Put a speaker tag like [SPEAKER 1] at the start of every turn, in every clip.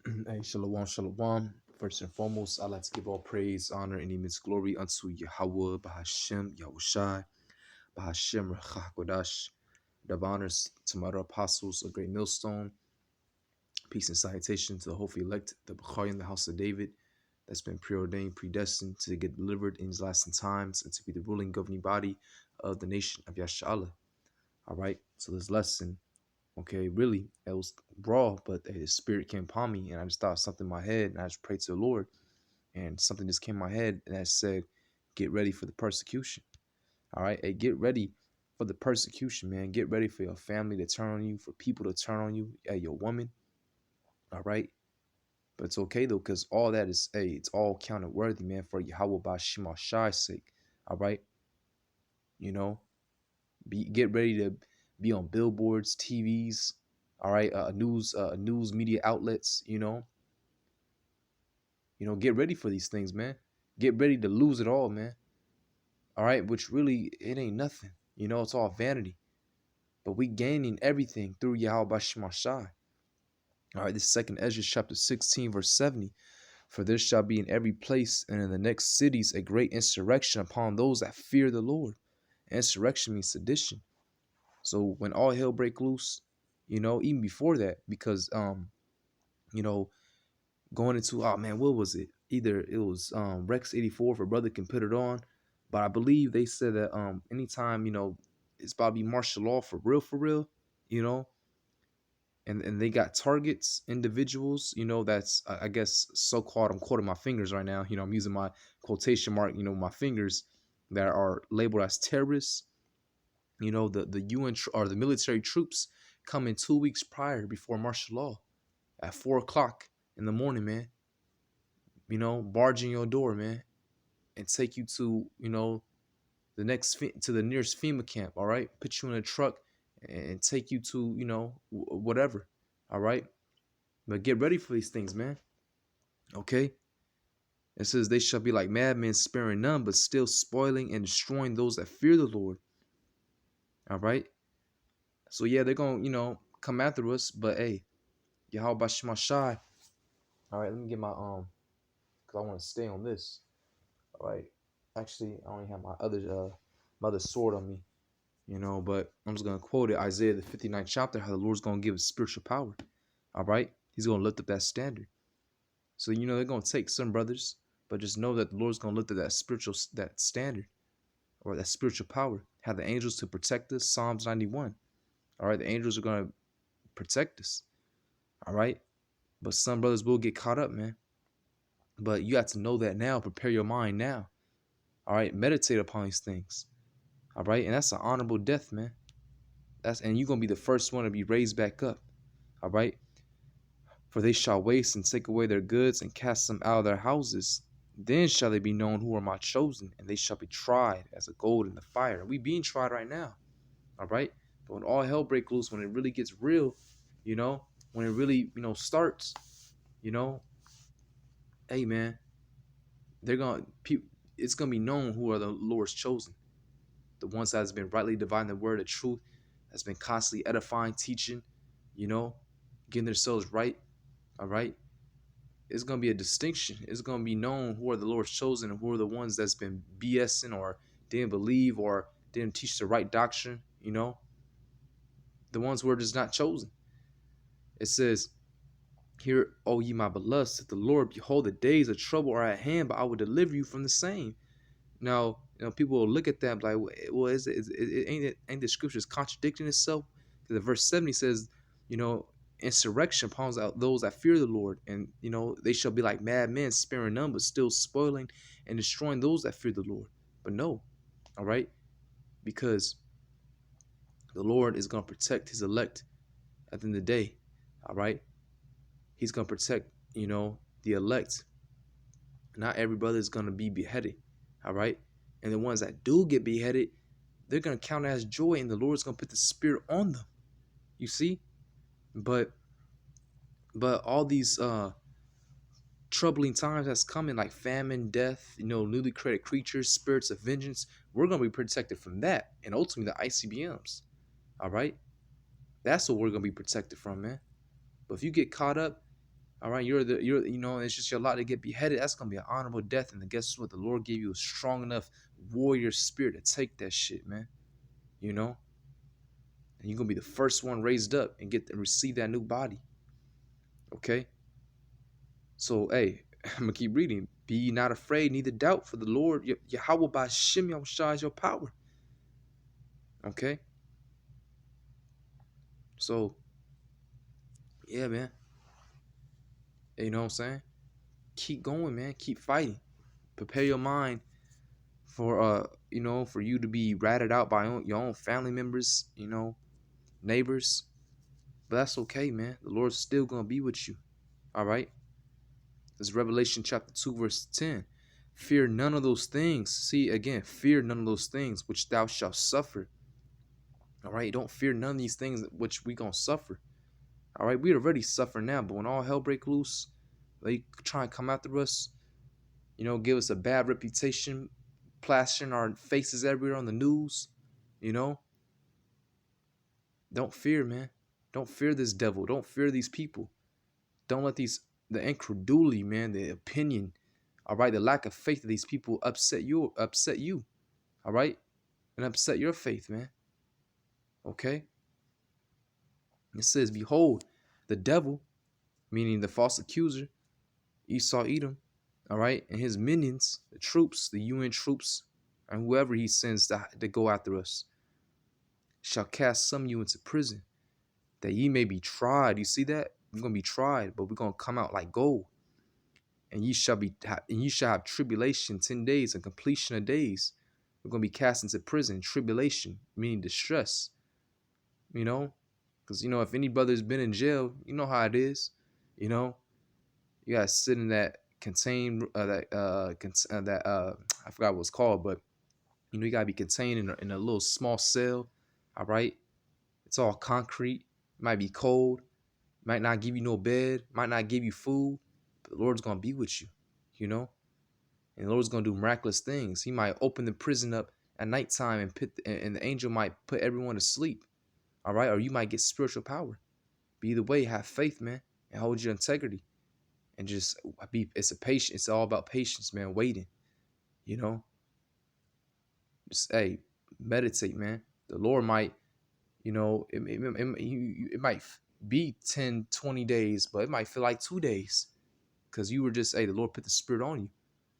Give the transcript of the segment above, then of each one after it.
[SPEAKER 1] Hey, shalom, shalom. First and foremost, I'd like to give all praise, honor, and immense glory unto Yahweh, Bahashem, Yahushai, Bahashem, Rechakodash. Dove honors to my other apostles, a great millstone. Peace and salutation to the hopefully elect, the Bukhari in the house of David, that's been preordained, predestined to get delivered in these last times and to be the ruling governing body of the nation of Yashala. All right, so this lesson, okay, really, it was raw, but the spirit came upon me, and I just thought something in my head, and I just prayed to the Lord, and something just came in my head, and that said, get ready for the persecution. All right, hey, get ready for the persecution, man. Get ready for your family to turn on you, for people to turn on you, hey, your woman. All right, but it's okay though, because all that is, hey, it's all counted worthy, man, for Yahweh Bashim Shai's sake. All right, you know, get ready to be on billboards, TVs, all right, news media outlets, get ready for these things, man. Get ready to lose it all, man. All right, which really it ain't nothing. It's all vanity. But we gaining everything through Yahweh Bashim Shai. All right, this is second Ezra chapter 16, verse 70. For there shall be in every place and in the next cities a great insurrection upon those that fear the Lord. Insurrection means sedition. So when all hell break loose, even before that, because you know, going into, oh man, what was it? Either it was Rex 84, if a brother can put it on. But I believe they said that anytime, it's about to be martial law for real, you know, and they got targets, individuals, that's I guess so called, I'm quoting my fingers right now, I'm using my quotation mark, my fingers, that are labeled as terrorists. The UN or the military troops come in 2 weeks prior before martial law at 4 o'clock in the morning, man. Barge in your door, man, and take you to, to the nearest FEMA camp. All right, put you in a truck and take you to, whatever. All right, but get ready for these things, man. Okay. It says they shall be like madmen, sparing none, but still spoiling and destroying those that fear the Lord. All right. So yeah, they're gonna, come after us, but hey, Yahweh Bashima Shai. All right, let me get my because I want to stay on this. All right. Actually, I only have my other sword on me, but I'm just gonna quote it, Isaiah the 59th chapter, how the Lord's gonna give us spiritual power. All right, He's gonna lift up that standard. So they're gonna take some brothers, but just know that the Lord's gonna lift up that standard, or that spiritual power. Have the angels to protect us. Psalms 91. All right, the angels are gonna protect us. All right, but some brothers will get caught up, man. But you have to know that now. Prepare your mind now. All right, meditate upon these things. All right, and that's an honorable death, man. And you're gonna be the first one to be raised back up. All right, for they shall waste and take away their goods and cast them out of their houses. Then shall they be known who are my chosen, and they shall be tried as a gold in the fire. We being tried right now. All right, but when all hell breaks loose, when it really gets real, when it really starts, you know, hey man, they're gonna it's gonna be known who are the Lord's chosen, the ones that has been rightly dividing the word of truth, that's been constantly edifying, teaching, getting themselves right. All right, it's gonna be a distinction. It's gonna be known who are the Lord's chosen and who are the ones that's been BSing or didn't believe or didn't teach the right doctrine. The ones who are just not chosen. It says, "Hear, O ye my beloved, said the Lord, behold, the days of trouble are at hand, but I will deliver you from the same." Now, people will look at that and be like, well, ain't the scriptures contradicting itself? Because the verse 70 says, insurrection upon those that fear the Lord, and they shall be like madmen, sparing none, but still spoiling and destroying those that fear the Lord. But no, all right, because the Lord is going to protect his elect at the end of the day. All right, he's going to protect, the elect. Not every brother is going to be beheaded. All right, and the ones that do get beheaded, they're going to count it as joy, and the Lord's going to put the spirit on them. You see? But all these troubling times that's coming, like famine, death, newly created creatures, spirits of vengeance, we're going to be protected from that, and ultimately the ICBMs. All right? That's what we're going to be protected from, man. But if you get caught up All right, it's just your lot to get beheaded. That's gonna be an honorable death. And then guess what? The Lord gave you a strong enough warrior spirit to take that shit, man. You know, and you're gonna be the first one raised up and get to receive that new body. Okay. So hey, I'm gonna keep reading. Be not afraid, neither doubt, for the Lord Yahweh Ba'Shem Yahushua is your power. Okay. So yeah, man. You know what I'm saying? Keep going, man. Keep fighting. Prepare your mind for for you to be ratted out by your own family members, neighbors. But that's okay, man. The Lord's still gonna be with you. All right. This is Revelation chapter 2, verse 10. Fear none of those things. See again, fear none of those things which thou shalt suffer. All right. Don't fear none of these things which we gonna suffer. All right. We already suffer now, but when all hell break loose, they try and come after us, give us a bad reputation, plastering our faces everywhere on the news, you know. Don't fear, man. Don't fear this devil. Don't fear these people. Don't let the incredulity, man, the opinion, all right, the lack of faith of these people upset you, all right, and upset your faith, man. Okay. It says, behold, the devil, meaning the false accuser, Esau Edom, all right, and his minions, the troops, the UN troops, and whoever he sends to go after us, shall cast some of you into prison, that ye may be tried. You see that? We're gonna be tried, but we're gonna come out like gold. And ye shall have tribulation 10 days, and completion of days. We're gonna be cast into prison, tribulation, meaning distress. Because if any brother's been in jail, you know how it is. You gotta sit in that contained I forgot what it's called, but you gotta be contained in a little small cell. All right, it's all concrete. It might be cold. Might not give you no bed. Might not give you food. But the Lord's gonna be with you. And the Lord's gonna do miraculous things. He might open the prison up at nighttime and the angel might put everyone to sleep. All right, or you might get spiritual power. But either way, have faith, man, and hold your integrity, and just It's a patience. It's all about patience, man. Waiting. Just meditate, man. The Lord might, it might be 10, 20 days, but it might feel like 2 days, because you were just, the Lord put the Spirit on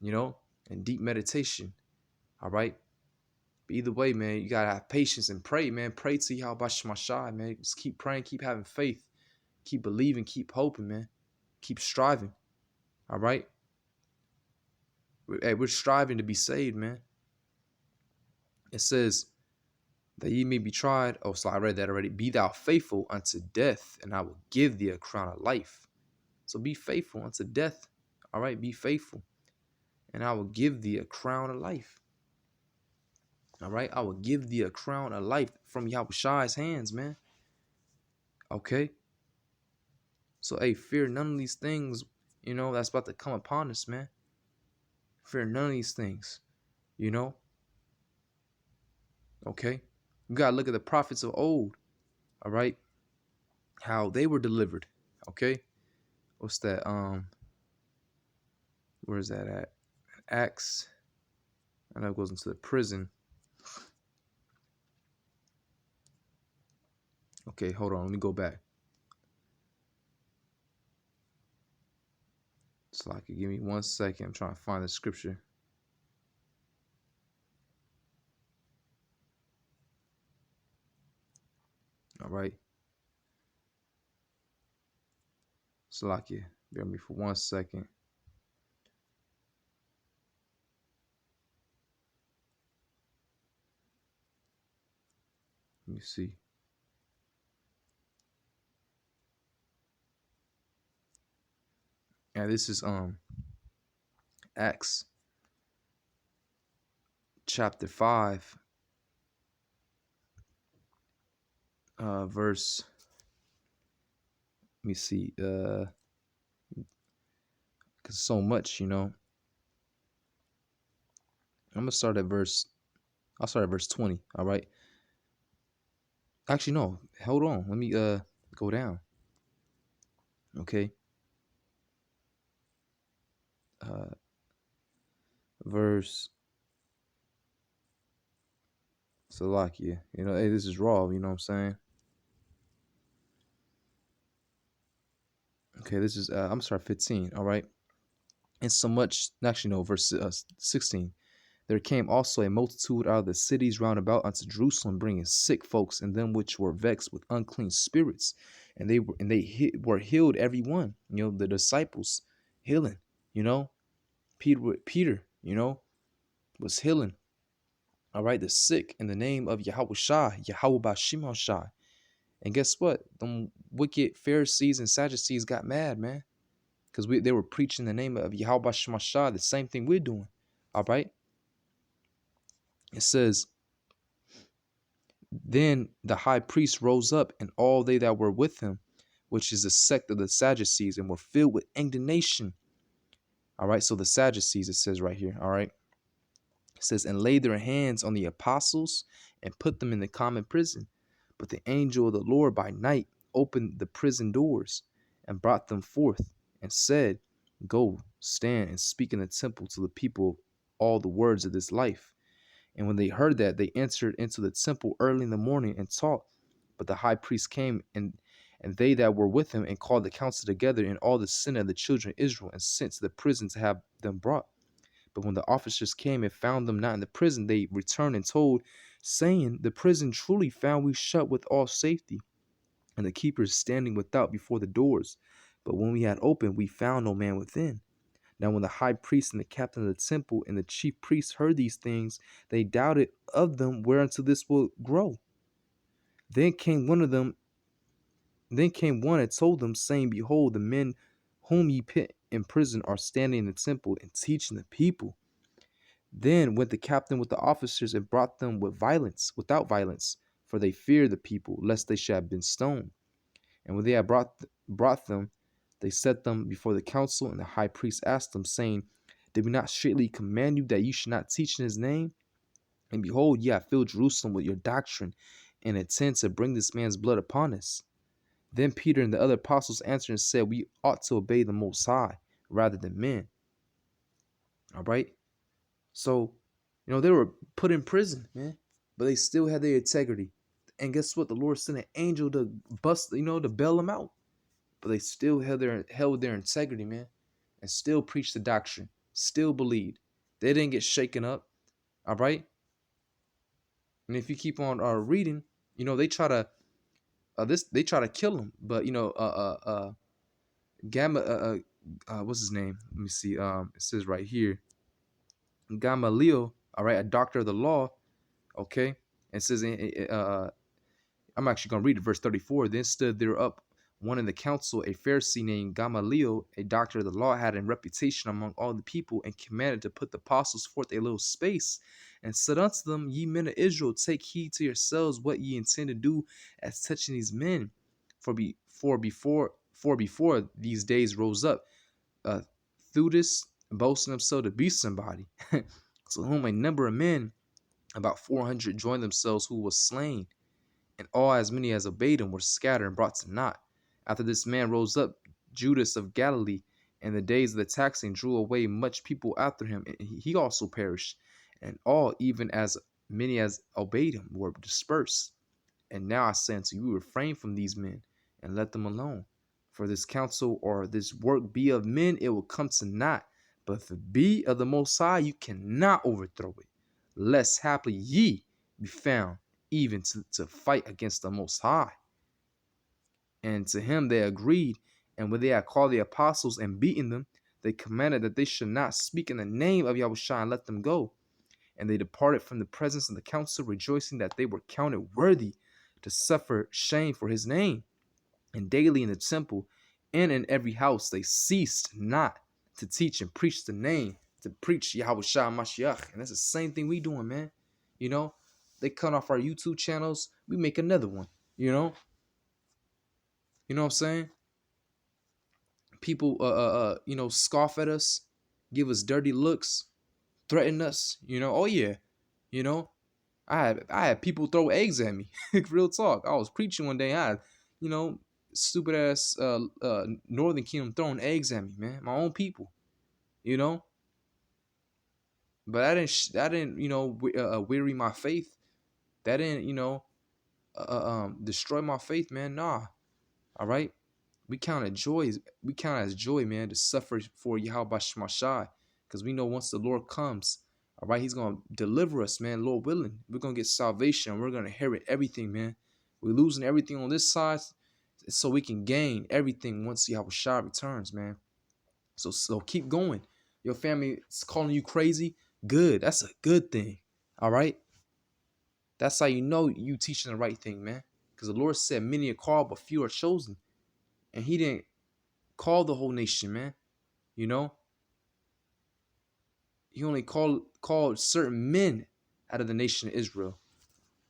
[SPEAKER 1] you, and deep meditation. All right. But either way, man, you gotta have patience and pray, man. Pray to Yahweh Shemashai, man. Just keep praying, keep having faith, keep believing, keep hoping, man. Keep striving. All right. We're striving to be saved, man. It says that ye may be tried. Oh, so I read that already. Be thou faithful unto death, and I will give thee a crown of life. So be faithful unto death. All right, be faithful, and I will give thee a crown of life. All right, I will give thee a crown of life from Yahweh's hands, man. Okay. So, fear none of these things, that's about to come upon us, man. Fear none of these things, Okay. You got to look at the prophets of old, all right, how they were delivered, okay. What's that? Where is that at? Acts. I know it goes into the prison. Okay, hold on. Let me go back. So I could give me 1 second. I'm trying to find the scripture. All right. Salakia, bear me for 1 second. Let me see. And this is Acts chapter 5, verse. Let me see. Because so much, I'm gonna start at verse. I'll start at verse 20. All right. Actually, no. Hold on. Let me go down. Okay. uh, verse Salakia. You know, hey, this is raw. You know what I'm saying? Okay, this is I'm sorry, 15. All right, and so much. Actually, no, verse 16. There came also a multitude out of the cities round about unto Jerusalem, bringing sick folks and them which were vexed with unclean spirits, and were healed every one. You know, the disciples healing. You know, Peter, you know, was healing. All right, the sick in the name of Yahweh Shai, Yahweh Bashim Shai. And guess what? Them wicked Pharisees and Sadducees got mad, man, because they were preaching the name of Yahweh Bashim Shai, the same thing we're doing. All right, it says, then the high priest rose up, and all they that were with him, which is the sect of the Sadducees, and were filled with indignation. All right, so the Sadducees, it says right here. All right, it says, and laid their hands on the apostles and put them in the common prison. But the angel of the Lord by night opened the prison doors and brought them forth and said, go, stand and speak in the temple to the people all the words of this life. And when they heard that, they entered into the temple early in the morning and taught. But the high priest came and they that were with him and called the council together in all the sin of the children of Israel and sent to the prison to have them brought. But when the officers came and found them not in the prison, they returned and told, saying, the prison truly found we shut with all safety, and the keepers standing without before the doors. But when we had opened, we found no man within. Now when the high priest and the captain of the temple and the chief priests heard these things, they doubted of them whereunto this will grow. Then came one and told them, saying, behold, the men whom ye put in prison are standing in the temple and teaching the people. Then went the captain with the officers and brought them without violence, for they feared the people, lest they should have been stoned. And when they had brought them, they set them before the council, and the high priest asked them, saying, did we not straitly command you that you should not teach in his name? And behold, ye have filled Jerusalem with your doctrine, and intend to bring this man's blood upon us. Then Peter and the other apostles answered and said, we ought to obey the Most High rather than men. All right? So, you know, they were put in prison, man, but they still had their integrity. And guess what? The Lord sent an angel to to bail them out. But they still held their integrity, man, and still preached the doctrine, still believed. They didn't get shaken up. All right? And if you keep on reading, you know, they try to they try to kill him, but you know, what's his name? Let me see. It says right here, Gamaliel, all right, a doctor of the law. Okay, it says, I'm actually gonna read it, verse 34. Then stood there up one in the council, a Pharisee named Gamaliel, a doctor of the law, had a reputation among all the people, and commanded to put the apostles forth a little space, and said unto them, ye men of Israel, take heed to yourselves what ye intend to do as touching these men. For before these days rose up Theudas, boasting himself to be somebody, to whom a number of men, about 400, joined themselves, who was slain, and all as many as obeyed him were scattered and brought to naught. After this man rose up Judas of Galilee, and the days of the taxing drew away much people after him, and he also perished. And all, even as many as obeyed him, were dispersed. And now I say unto you, refrain from these men, and let them alone. For this counsel or this work be of men, it will come to naught. But if it be of the Most High, you cannot overthrow it, lest haply ye be found even to fight against the Most High. And to him they agreed. And when they had called the apostles and beaten them, they commanded that they should not speak in the name of Yahushua, and let them go. And they departed from the presence of the council, rejoicing that they were counted worthy to suffer shame for his name. And daily in the temple and in every house they ceased not to teach and preach the name, to preach Yahushua Mashiach. And that's the same thing we doing, man. You know, they cut off our YouTube channels, we make another one, you know? You know what I'm saying? People scoff at us, give us dirty looks, threaten us, you know. Oh yeah. You know, I had people throw eggs at me. Real talk. I was preaching one day, I had, you know, stupid ass Northern Kingdom throwing eggs at me, man. My own people. you know. But that didn't, weary my faith. That didn't, destroy my faith, man. Nah. All right. We count as joy, man, to suffer for Yahweh Shemashai. Because we know once the Lord comes, all right, he's gonna deliver us, man, Lord willing. We're gonna get salvation. We're gonna inherit everything, man. We're losing everything on this side so we can gain everything once Yahweh Shai returns, man. So keep going. Your family is calling you crazy. Good. That's a good thing. All right. That's how you know you teaching the right thing, man. Because the Lord said, many are called, but few are chosen. And he didn't call the whole nation, man. You know, he only called certain men out of the nation of Israel.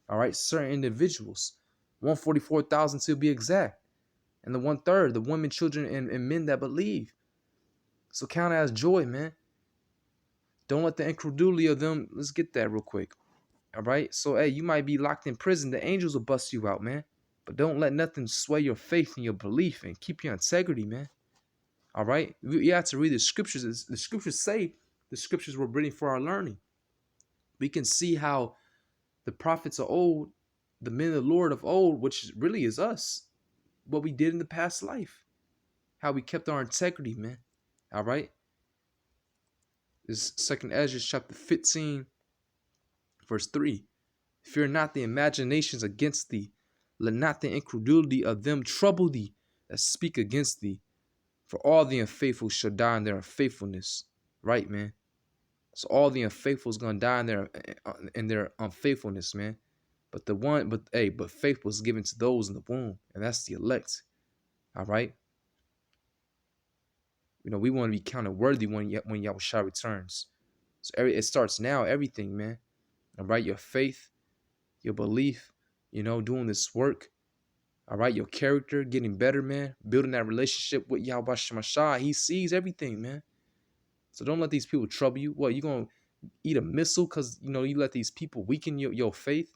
[SPEAKER 1] All right, certain individuals, 144,000 to be exact, and the 1/3, the women, children, and men that believe. So count it as joy, man. Don't let the incredulity of them. Let's get that real quick. All right. So hey, you might be locked in prison. The angels will bust you out, man. But don't let nothing sway your faith and your belief, and keep your integrity, man. All right. You have to read the scriptures. The scriptures say the scriptures were written for our learning. We can see how the prophets of old, the men of the Lord of old, which really is us, what we did in the past life, how we kept our integrity, man. All right. This second Ezra chapter 15, verse 3. Fear not the imaginations against thee. Let not the incredulity of them trouble thee that speak against thee. For all the unfaithful shall die in their unfaithfulness. Right, man? So all the unfaithful is gonna die in their unfaithfulness, man. But faith was given to those in the womb, and that's the elect. All right. We want to be counted worthy when Yahushua returns. So it starts now. Everything, man. All right. Your faith, your belief, doing this work. All right. Your character getting better, man. Building that relationship with Yahweh Shemashah. He sees everything, man. So don't let these people trouble you. What, you gonna eat a missile because you let these people weaken your faith?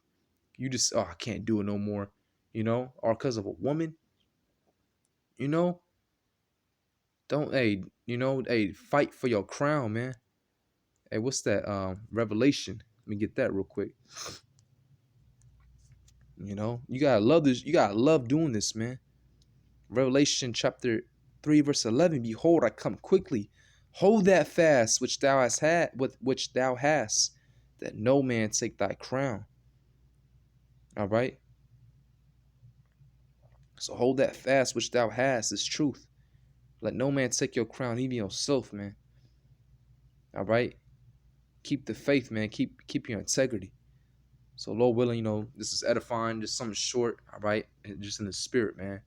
[SPEAKER 1] You just, I can't do it no more, or because of a woman, don't, fight for your crown, man. Hey, what's that? Revelation. Let me get that real quick. You gotta love this. You gotta love doing this, man. Revelation chapter 3, verse 11. Behold, I come quickly. Hold that fast which thou hast had, with which thou hast, that no man take thy crown. All right. So hold that fast which thou hast is truth. Let no man take your crown, even yourself, man. All right. Keep the faith, man. Keep your integrity. So Lord willing, this is edifying, just something short, all right? And just in the spirit, man.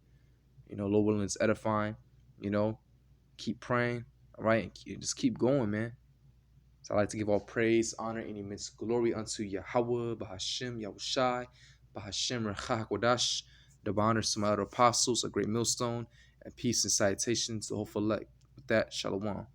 [SPEAKER 1] Lord willing, it's edifying. Keep praying, all right? And just keep going, man. So I like to give all praise, honor, and immense glory unto Yahweh, Bahashem, Yahushai, Bahashem, Rechah HaKodash, the honor some other apostles, a great millstone, and peace and salutations to hopeful elect. With that, Shalom.